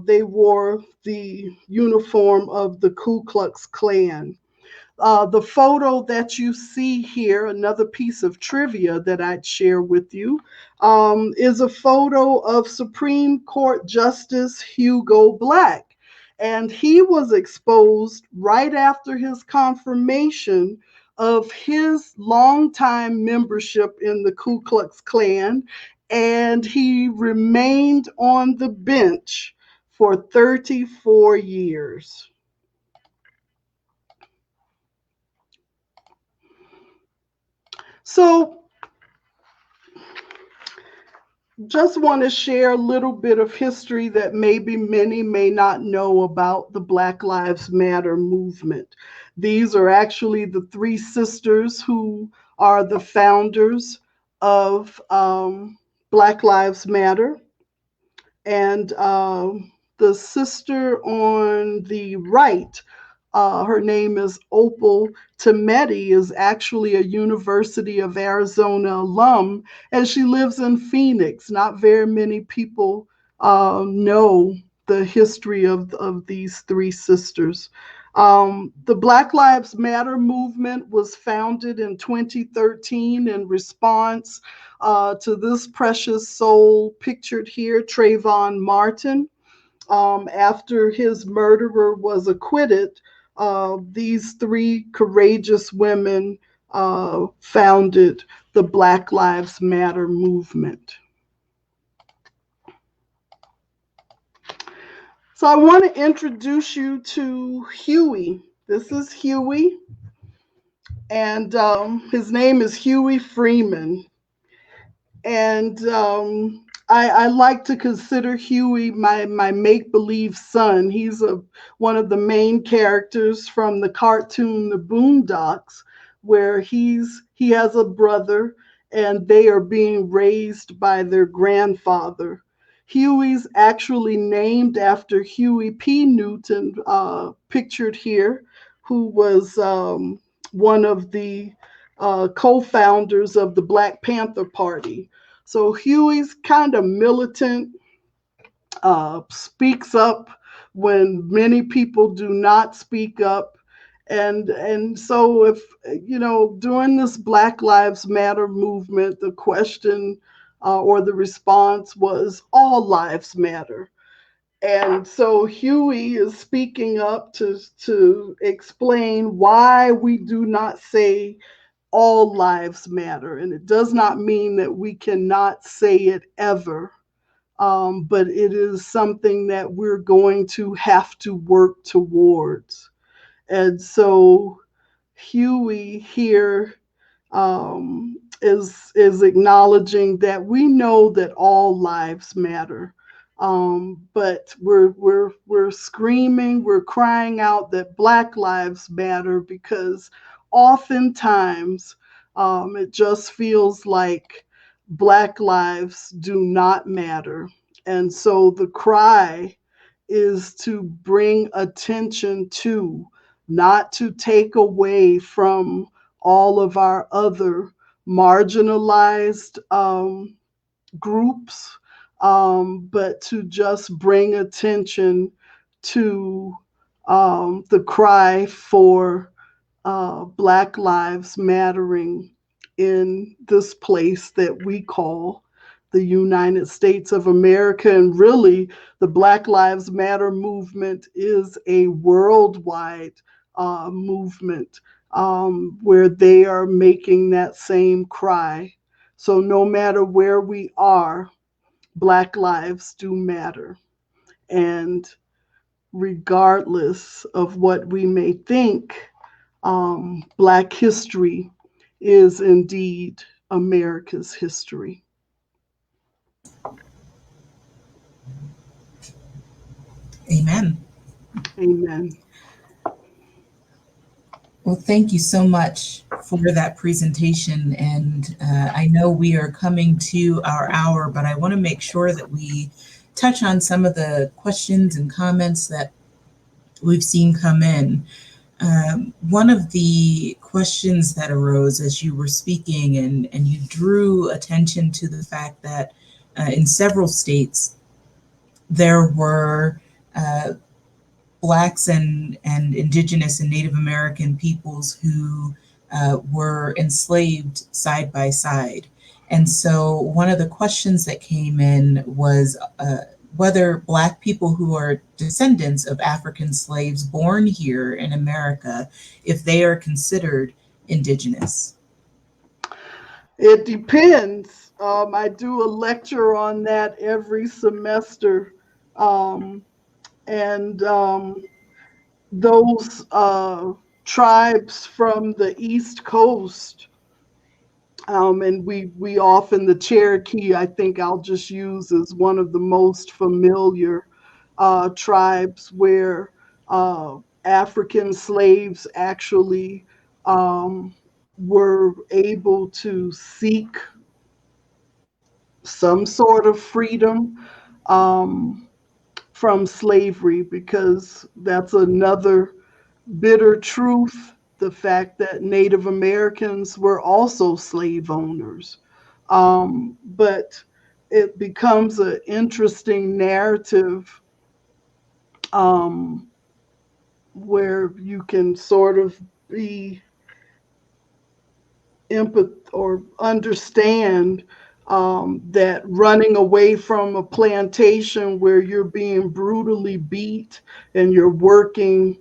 they wore the uniform of the Ku Klux Klan. The photo that you see here, another piece of trivia that I'd share with you, is a photo of Supreme Court Justice Hugo Black. And he was exposed right after his confirmation of his longtime membership in the Ku Klux Klan, and he remained on the bench for 34 years. So, just want to share a little bit of history that maybe many may not know about the Black Lives Matter movement. These are actually the three sisters who are the founders of Black Lives Matter. And the sister on the right, her name is Opal Tometi, is actually a University of Arizona alum, and she lives in Phoenix. Not very many people know the history of these three sisters. The Black Lives Matter movement was founded in 2013 in response to this precious soul pictured here, Trayvon Martin. After his murderer was acquitted, these three courageous women founded the Black Lives Matter movement. So I want to introduce you to Huey. This is Huey, and his name is Huey Freeman. And I like to consider Huey my make believe son. He's one of the main characters from the cartoon The Boondocks, where he has a brother and they are being raised by their grandfather. Huey's actually named after Huey P. Newton, pictured here, who was one of the co-founders of the Black Panther Party. So Huey's kind of militant, speaks up when many people do not speak up. And so if during this Black Lives Matter movement, the question or the response was all lives matter. And so Huey is speaking up to explain why we do not say all lives matter. And it does not mean that we cannot say it ever, but it is something that we're going to have to work towards. And so Huey here is acknowledging that we know that all lives matter. But we're screaming, we're crying out that Black lives matter because oftentimes it just feels like Black lives do not matter. And so the cry is to bring attention to, not to take away from all of our other marginalized groups, but to just bring attention to the cry for Black lives mattering in this place that we call the United States of America. And really, the Black Lives Matter movement is a worldwide movement where they are making that same cry. So no matter where we are, Black lives do matter. And regardless of what we may think, Black history is indeed America's history. Amen. Amen. Well, thank you so much for that presentation. And I know we are coming to our hour, but I want to make sure that we touch on some of the questions and comments that we've seen come in. One of the questions that arose as you were speaking, and you drew attention to the fact that in several states there were Blacks and Indigenous and Native American peoples who were enslaved side by side. And so one of the questions that came in was whether Black people who are descendants of African slaves born here in America, if they are considered Indigenous. It depends. I do a lecture on that every semester. Um, and those tribes from the East Coast, and we often, the Cherokee, I think I'll just use as one of the most familiar tribes where African slaves actually were able to seek some sort of freedom um, from slavery, because that's another bitter truth, the fact that Native Americans were also slave owners. But it becomes an interesting narrative, um, where you can sort of be empath or understand, that running away from a plantation where you're being brutally beat and you're working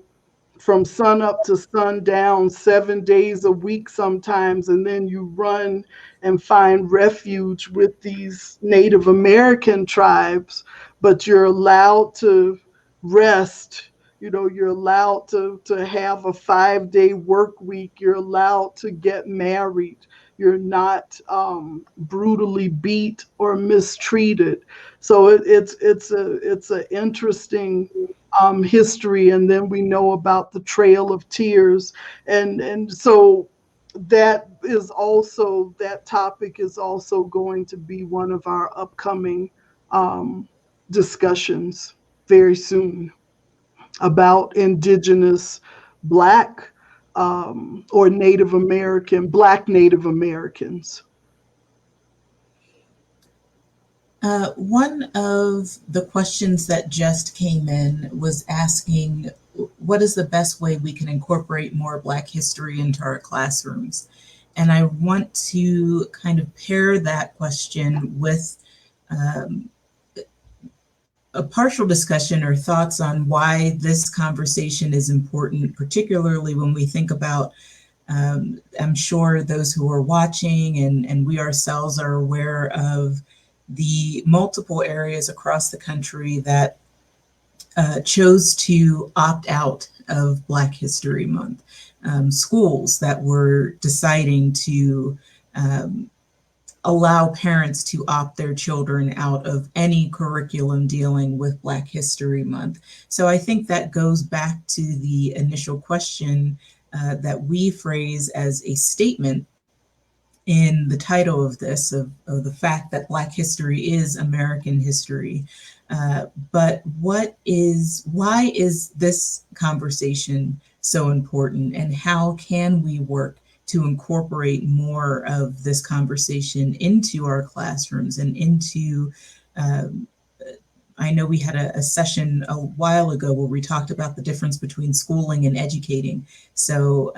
from sun up to sundown, 7 days a week sometimes, and then you run and find refuge with these Native American tribes, but you're allowed to rest. You're allowed to have a 5 day work week. You're allowed to get married. You're not brutally beat or mistreated. So it's a interesting history. And then we know about the Trail of Tears, and so that topic is also going to be one of our upcoming um, discussions very soon, about indigenous Black, or Native American, Black Native Americans. One of the questions that just came in was asking, what is the best way we can incorporate more Black history into our classrooms? And I want to kind of pair that question with um, a partial discussion or thoughts on why this conversation is important, particularly when we think about, I'm sure those who are watching and we ourselves are aware of the multiple areas across the country that chose to opt out of Black History Month. Schools that were deciding to allow parents to opt their children out of any curriculum dealing with Black History Month. So I think that goes back to the initial question that we phrase as a statement in the title of this, of the fact that Black history is American history. But why is this conversation so important, and how can we work to incorporate more of this conversation into our classrooms and into, I know we had a session a while ago where we talked about the difference between schooling and educating. So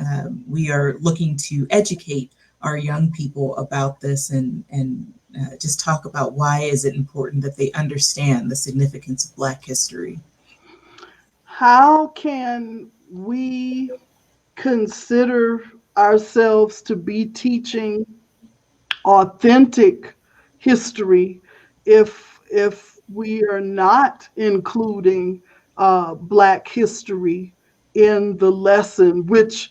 we are looking to educate our young people about this, and just talk about why is it important that they understand the significance of Black history. How can we consider ourselves to be teaching authentic history if we are not including Black history in the lesson, which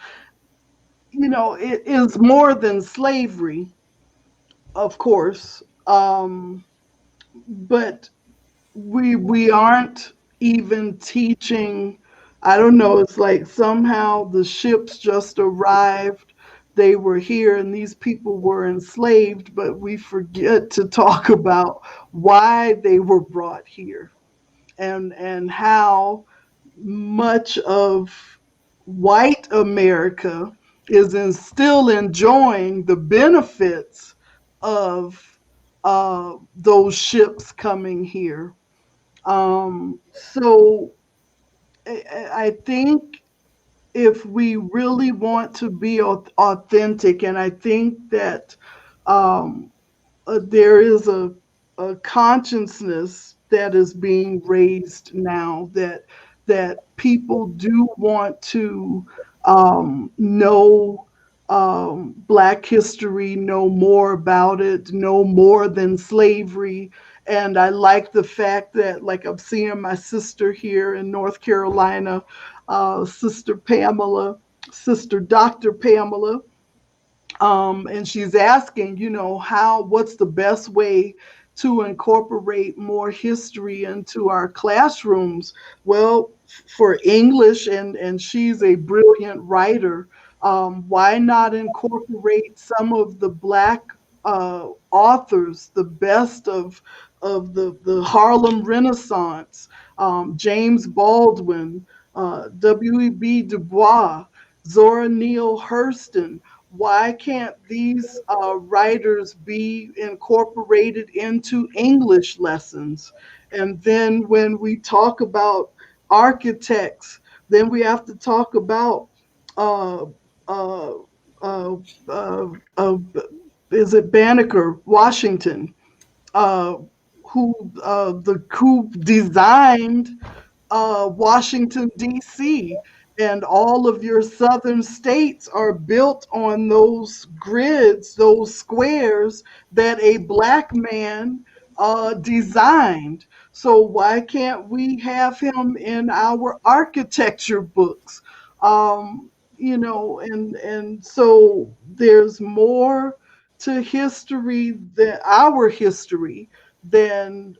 it is more than slavery, of course, but we aren't even teaching. I don't know, it's like somehow the ships just arrived, they were here, and these people were enslaved, but we forget to talk about why they were brought here, and how much of white America still enjoying the benefits of those ships coming here. So I think if we really want to be authentic, and I think that there is a consciousness that is being raised now, that people do want to know Black history, know more about it, know more than slavery. And I like the fact that, like, I'm seeing my sister here in North Carolina, Sister Pamela, Sister Dr. Pamela, and she's asking, what's the best way to incorporate more history into our classrooms? Well, for English, and she's a brilliant writer, why not incorporate some of the Black authors, the best of the Harlem Renaissance, James Baldwin, W.E.B. Du Bois, Zora Neale Hurston. Why can't these writers be incorporated into English lessons? And then when we talk about architects, then we have to talk about uh, uh, uh, uh, uh, is it Banneker, Washington, uh, who designed Washington, D.C., and all of your southern states are built on those grids, those squares that a Black man designed. So why can't we have him in our architecture books? And so there's more to history than our history than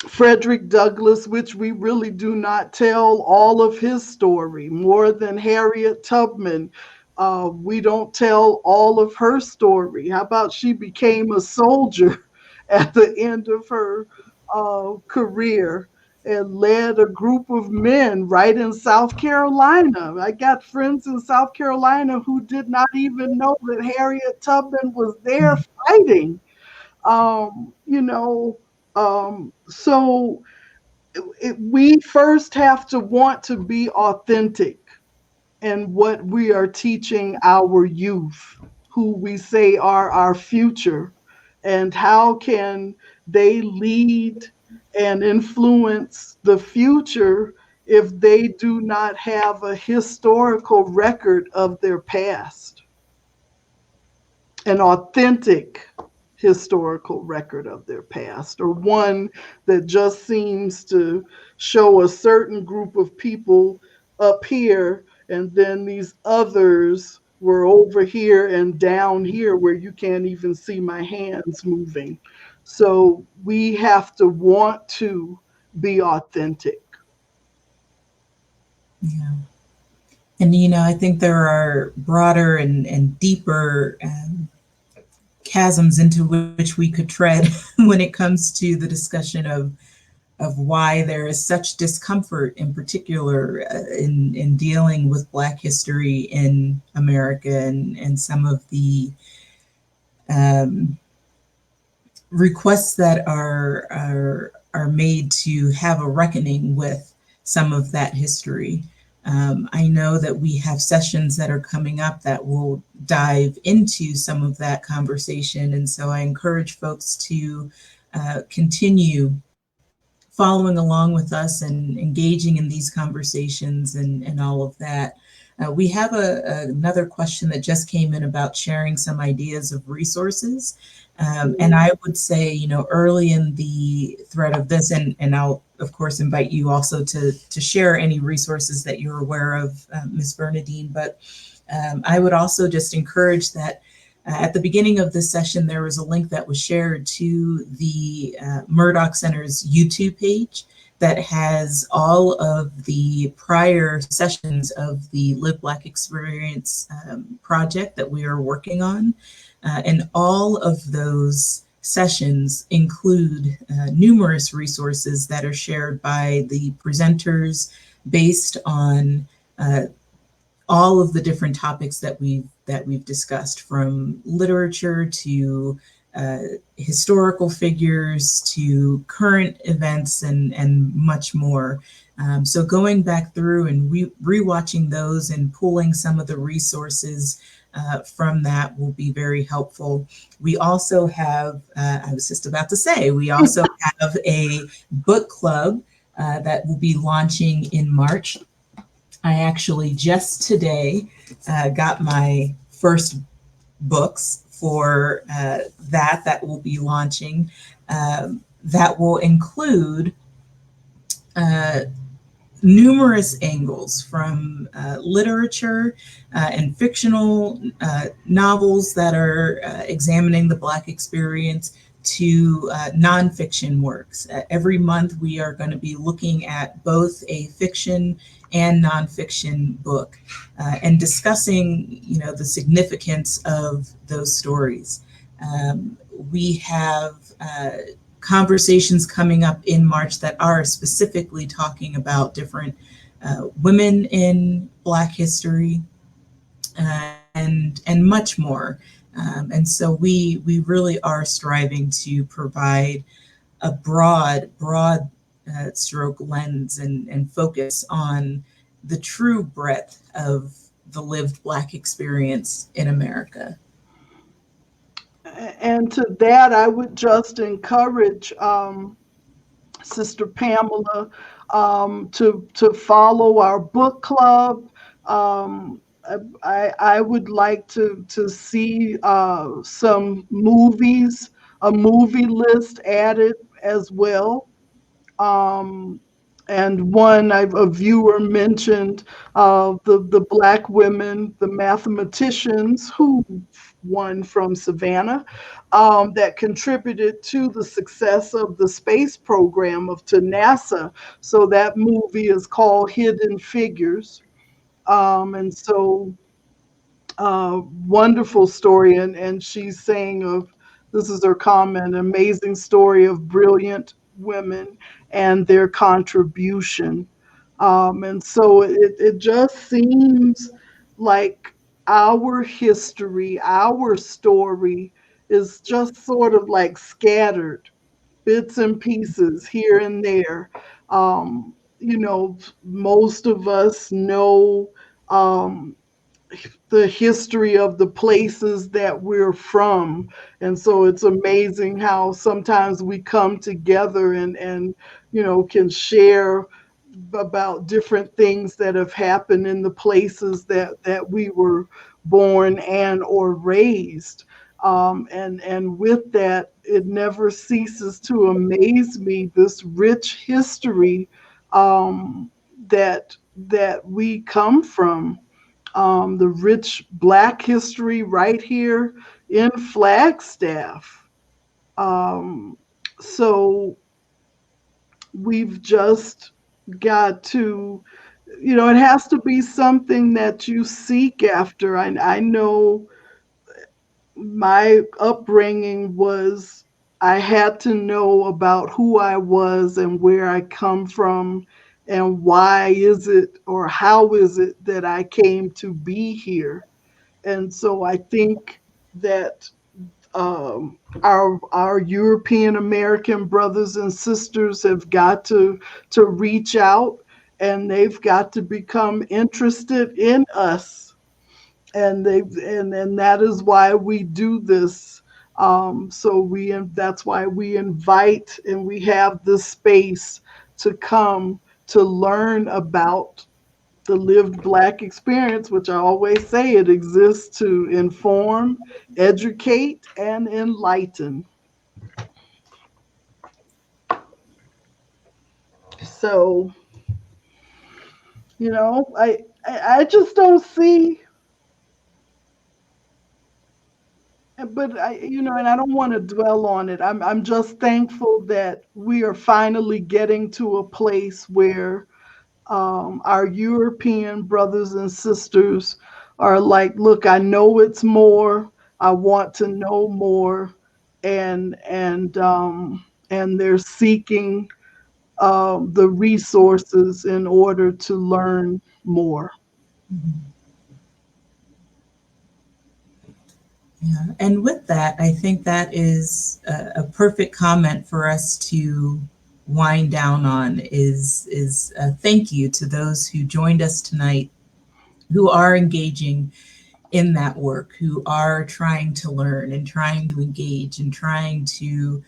Frederick Douglass, which we really do not tell all of his story, more than Harriet Tubman. We don't tell all of her story. How about she became a soldier at the end of her career and led a group of men right in South Carolina? I got friends in South Carolina who did not even know that Harriet Tubman was there fighting. You know, so we first have to want to be authentic in what we are teaching our youth, who we say are our future, and how can they lead and influence the future if they do not have a historical record of their past, an authentic historical record of their past, or one that just seems to show a certain group of people up here, and then these others were over here and down here where you can't even see my hands moving. So we have to want to be authentic. Yeah. And, I think there are broader and deeper chasms into which we could tread when it comes to the discussion of why there is such discomfort, in particular, in dealing with Black history in America, and some of the um, requests that are made to have a reckoning with some of that history. I know that we have sessions that are coming up that will dive into some of that conversation, and so I encourage folks to continue following along with us and engaging in these conversations and all of that. We have another question that just came in about sharing some ideas of resources. And I would say, early in the thread of this, and I'll, of course, invite you also to share any resources that you're aware of, Ms. Bernadine, but I would also just encourage that at the beginning of this session, there was a link that was shared to the Murdoch Center's YouTube page that has all of the prior sessions of the Live Black Experience project that we are working on. And all of those sessions include numerous resources that are shared by the presenters based on all of the different topics that we've discussed, from literature to historical figures to current events and much more. So going back through and rewatching those and pulling some of the resources from that will be very helpful. We also have, I was just about to say, we also have a book club that will be launching in March. I actually just today got my first books for that will be launching. That will include numerous angles, from literature and fictional novels that are examining the Black experience, to nonfiction works. Every month we are going to be looking at both a fiction and nonfiction book and discussing, the significance of those stories. We have conversations coming up in March that are specifically talking about different women in Black history and much more. And so we really are striving to provide a broad stroke lens and focus on the true breadth of the lived Black experience in America. And to that, I would just encourage Sister Pamela to follow our book club. I would like to see some movies, a movie list added as well. Um, and a viewer mentioned the Black women, the mathematicians who one from Savannah that contributed to the success of the space program to NASA. So that movie is called Hidden Figures. And so wonderful story. And she's saying this is her comment, amazing story of brilliant women and their contribution. And so it just seems like our history, our story is just sort of like scattered bits and pieces here and there. Most of us know um, the history of the places that we're from. And so it's amazing how sometimes we come together and can share about different things that have happened in the places that we were born and or raised. And with that, it never ceases to amaze me, this rich history that we come from, the rich Black history right here in Flagstaff. So we've just got to, it has to be something that you seek after. I know my upbringing was, I had to know about who I was and where I come from and why is it or how is it that I came to be here. And so I think that our European American brothers and sisters have got to reach out, and they've got to become interested in us, and that is why we do this. That's why we invite and we have this space to come to learn about the lived Black experience, which I always say it exists to inform, educate, and enlighten. So, I just don't see, but and I don't want to dwell on it. I'm just thankful that we are finally getting to a place where our European brothers and sisters are like, look, I know it's more. I want to know more, and they're seeking the resources in order to learn more. Yeah. And with that, I think that is a perfect comment for us to wind down on is a thank you to those who joined us tonight, who are engaging in that work, who are trying to learn and trying to engage and trying to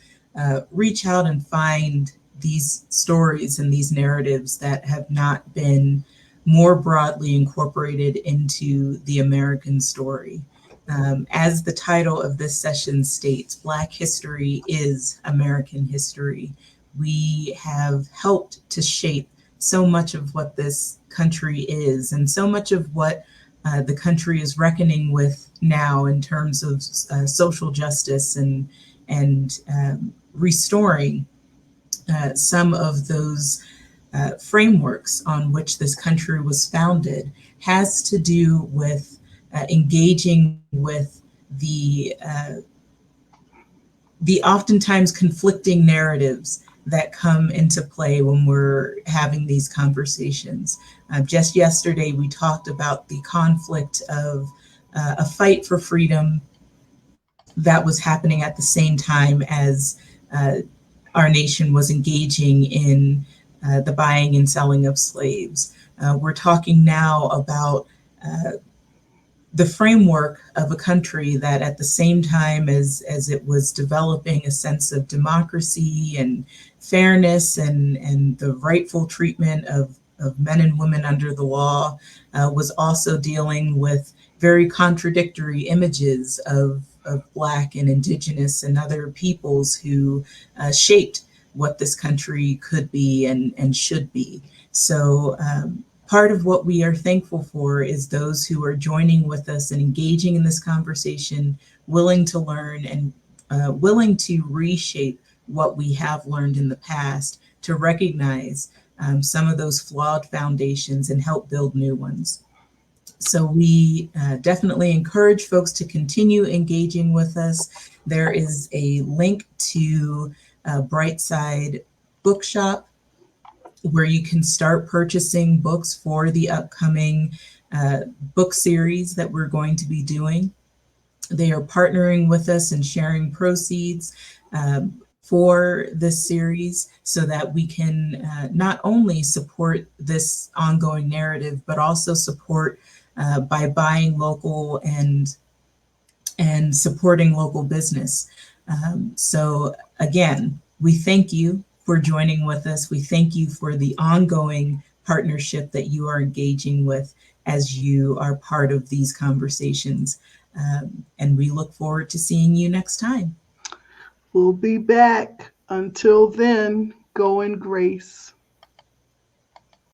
reach out and find these stories and these narratives that have not been more broadly incorporated into the American story. As the title of this session states, Black history is American history. We have helped to shape so much of what this country is and so much of what the country is reckoning with now in terms of social justice and and restoring some of those frameworks on which this country was founded has to do with engaging with the oftentimes conflicting narratives that come into play when we're having these conversations. Just yesterday, we talked about the conflict of a fight for freedom that was happening at the same time as our nation was engaging in the buying and selling of slaves. We're talking now about the framework of a country that at the same time as it was developing a sense of democracy and fairness and the rightful treatment of men and women under the law, was also dealing with very contradictory images of Black and Indigenous and other peoples who shaped what this country could be and should be. So part of what we are thankful for is those who are joining with us and engaging in this conversation, willing to learn and willing to reshape what we have learned in the past to recognize some of those flawed foundations and help build new ones. So we definitely encourage folks to continue engaging with us. There is a link to Brightside Bookshop where you can start purchasing books for the upcoming book series that we're going to be doing. They are partnering with us and sharing proceeds for this series so that we can not only support this ongoing narrative, but also support by buying local and supporting local business. So again, we thank you for joining with us. We thank you for the ongoing partnership that you are engaging with as you are part of these conversations. And we look forward to seeing you next time. We'll be back. Until then, go in grace.